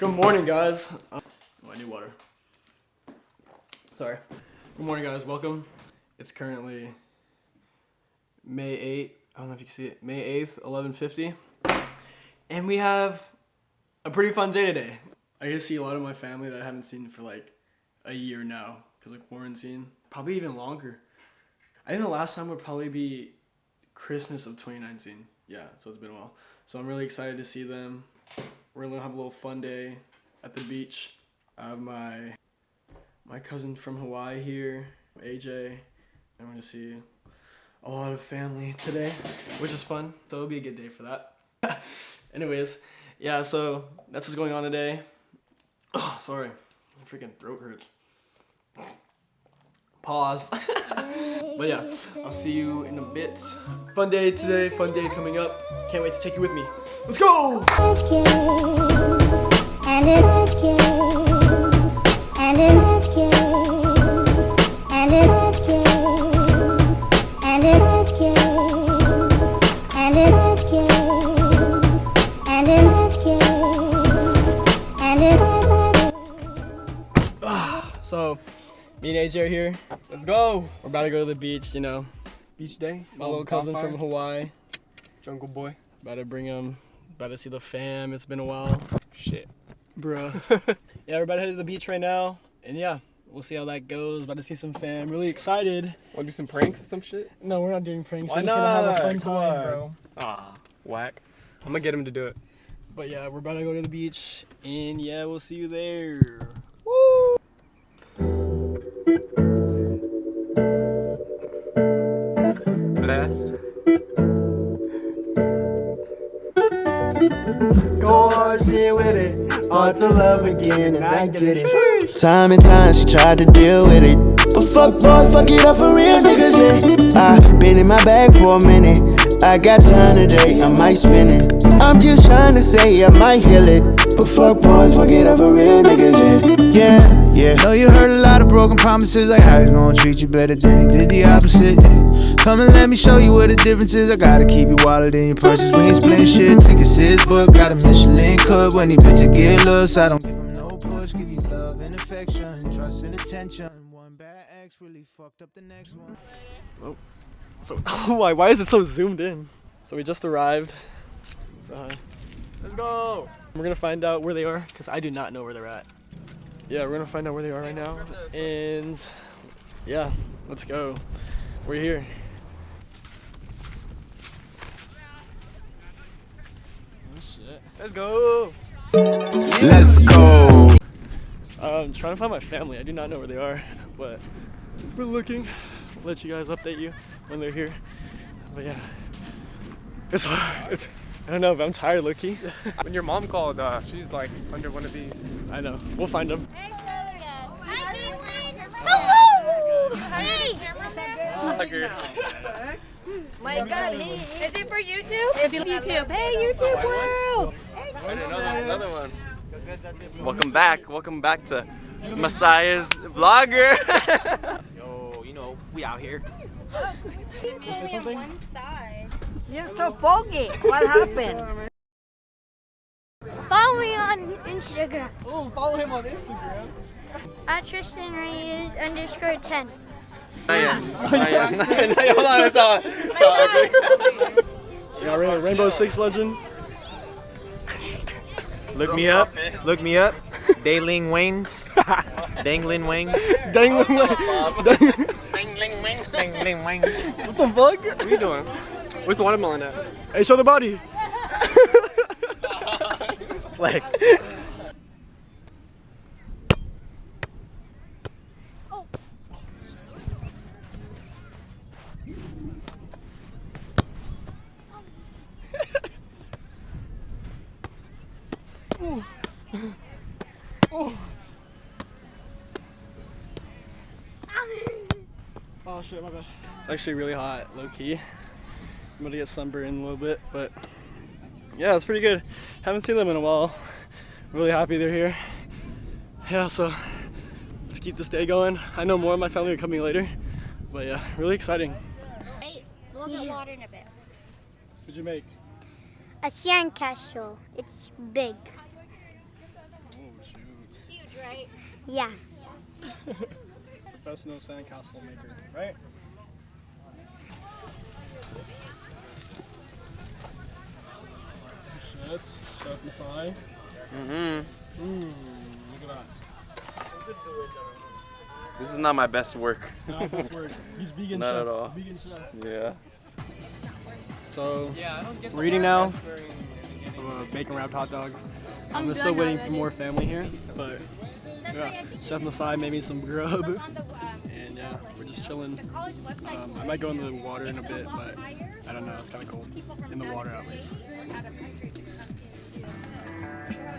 Good morning, guys. Oh, I need water. Sorry. Good morning, guys. Welcome. It's currently May 8th. I don't know if you can see it. May 8th, 11:50. And we have a pretty fun day today. I get to see a lot of my family that I haven't seen for like a year now because of quarantine. Probably even longer. I think the last time would probably be Christmas of 2019. Yeah, so it's been a while. So I'm really excited to see them. We're gonna have a little fun day at the beach. I have my cousin from Hawaii here, AJ. I'm gonna see a lot of family today, which is fun. So it'll be a good day for that. Anyways, yeah, so that's what's going on today. Oh, sorry, my freaking throat hurts. Pause. But yeah, I'll see you in a bit. Fun day today, fun day coming up. Can't wait to take you with me. Let's go! So, me and AJ are here. Let's go! We're about to go to the beach, you know. Beach day. My little cousin from Hawaii. Jungle boy. About to bring him. About to see the fam. It's been a while. Shit. Bruh. Yeah, we're about to head to the beach right now. And yeah, we'll see how that goes. About to see some fam. Really excited. Wanna do some pranks or some shit? No, we're not doing pranks. Why We're just gonna have a fun not? time, bro. Ah, whack. I'm gonna get him to do it. But yeah, we're about to go to the beach. And yeah, we'll see you there. Woo! Blast. Gorge here with it, hard to love again, and I get it. Time and time she tried to deal with it, but fuck boys, fuck it up for real niggas, yeah. I been in my bag for a minute, I got time today, I might spin it. I'm just trying to say I might heal it, but fuck boys, fuck it up for real niggas, yeah. Yeah, know you heard a lot of broken promises, like how he's gonna treat you better than he did the opposite. Come and let me show you what the difference is. I gotta keep you wallet in your purses when you split shit. Tickets to his book, got a Michelin cook. When he bitches get loose, I don't give him no push. Give you love and affection, trust and attention. One bad ex really fucked up the next one. Oh, so why is it so zoomed in? So we just arrived. So let's go. We're gonna find out where they are because I do not know where they're at. Yeah, we're gonna find out where they are right now, and yeah, let's go. We're here. Oh shit. Let's go. Let's go. I'm trying to find my family. I do not know where they are, but we're looking. I'll let you guys update you when they're here. But yeah, it's hard. I don't know, but I'm tired, Loki. When your mom called, she's like under one of these. I know. We'll find them. Hey! My God, Is it for YouTube? It's YouTube. Hey, YouTube world! Another one. Welcome back to Messiah's vlogger. Yo, you know, we out here. Something? One side. You're so foggy. What happened? Follow me on Instagram Oh, follow him on Instagram. at Tristan Reyes _10. Hold on, it's all ugly. Yeah, Rainbow Six Legend. Look me up. Dangling Waynes. Dangling Waynes. Dangling. Dangling Waynes. What the fuck? What are you doing? Where's the watermelon at? Hey, show the body. Flex. Oh shit, my bad. It's actually really hot, low key. I'm gonna get sunburned a little bit, but yeah, it's pretty good. Haven't seen them in a while. Really happy they're here. Yeah, so let's keep this day going. I know more of my family are coming later, but yeah, really exciting. Hey, we'll get water in a bit. What'd you make? A sandcastle. It's big. right? Yeah. Professional sandcastle maker, right? Shit, Chef Masai. Look at that. This is not my best work. Nah, that's work. He's vegan Not chef. at all. Vegan chef. Yeah. So, we're eating now. A bacon wrapped hot dog. I'm still waiting for more family here, but yeah, Chef Masai made me some grub, and yeah, we're just chilling. I might go in the water in a bit, but I don't know, it's kind of cold. In the water at least.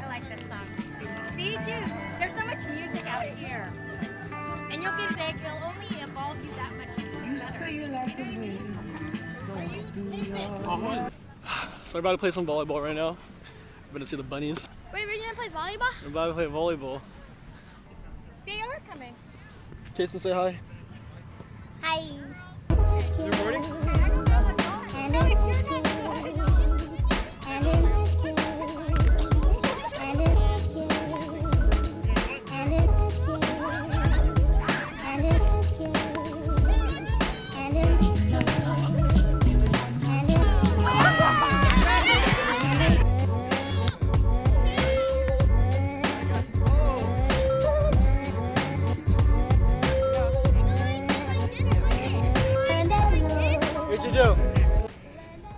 I like this song. See, dude, there's so much music out here. And you'll get big, it'll only evolve you that much better. So we're about to play some volleyball right now. We're gonna see the bunnies. Wait, we're gonna play volleyball? We're about to play volleyball. They are coming. Kason, say hi. Hi. You recording? What'd you do?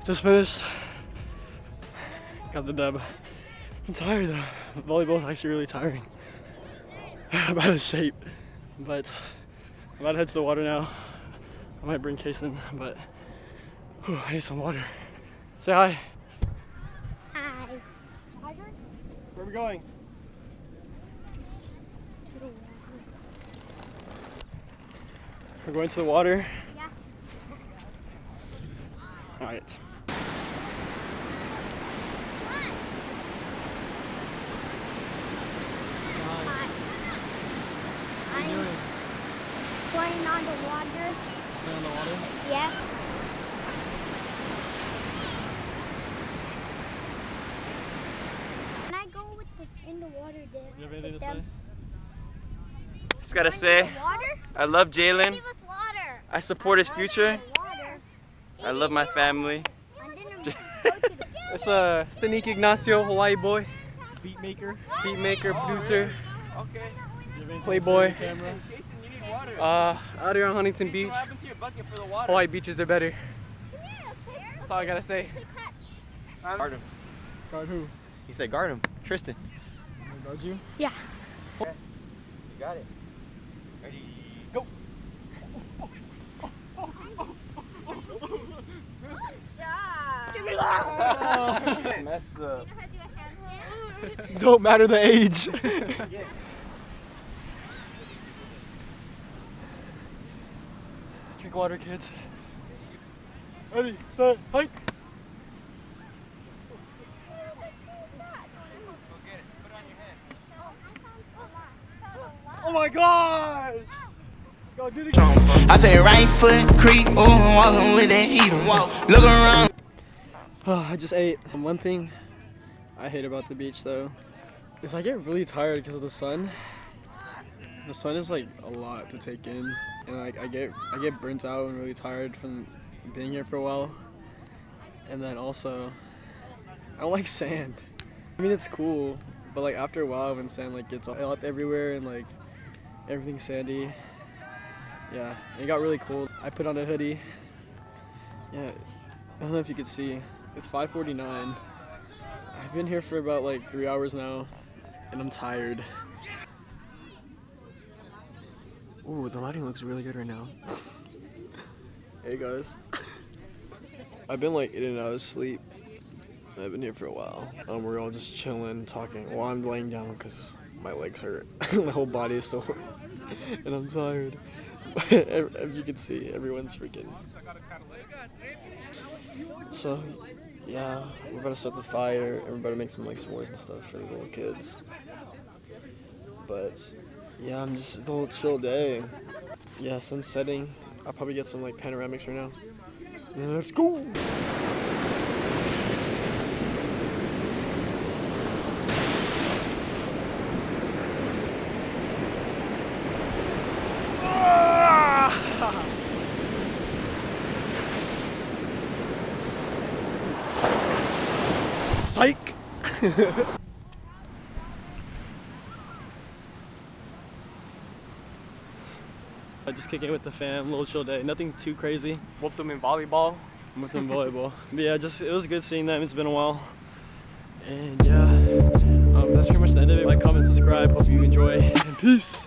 Just finished. Got the dub. I'm tired though. Volleyball's actually really tiring. I'm out of shape. But I'm about to head to the water now. I might bring Kason, but I need some water. Say hi. Hi. Where are we going? We're going to the water. Yeah. All right. I'm playing on the water. Stay on the water. Yeah. Can I go in the water there? You have anything to with say? them? Just gotta say, Water? I love Jalen. Give us water. I support his future. Water. I love my family. And then I'm gonna go to the It's Sneak Ignacio, Hawaii boy, Beat maker. beat maker, producer, You have anything to Playboy. say to the camera? out here on Huntington Beach. Hawaii beaches are better. That's all I gotta say. Guard him. Guard who? He said guard him. Tristan. Guard you? Yeah. You got it. Ready, go. Messed up. Don't matter the age. Drink water, kids. Ready, set, hike. Oh my gosh! Go do the. I say right foot creep, oh, walking with that heater. Look around. I just ate. One thing I hate about the beach though is I get really tired because of the sun. The sun is like a lot to take in, and like I get burnt out and really tired from being here for a while. And then also, I don't like sand. I mean it's cool, but like after a while when sand like gets all up everywhere and like everything's sandy, yeah, it got really cold. I put on a hoodie. Yeah, I don't know if you could see. It's 5:49. I've been here for about like 3 hours now, and I'm tired. Ooh, the lighting looks really good right now. Hey guys. I've been like in and out of sleep. I've been here for a while. We're all just chilling, talking. Well, I'm laying down because my legs hurt. My whole body is sore, and I'm tired. If you can see, everyone's freaking. So, yeah, we're about to start the fire, and we're about to make some like s'mores and stuff for the little kids. But yeah, it's a little chill day. Yeah, sun's setting. I'll probably get some like panoramics right now. Yeah, let's go. Psych! Just kicking it with the fam, little chill day, nothing too crazy. Whooped them in volleyball. With them volleyball. But yeah, it was good seeing them. It's been a while. And yeah, that's pretty much the end of it. Like, comment, subscribe. Hope you enjoy. And peace.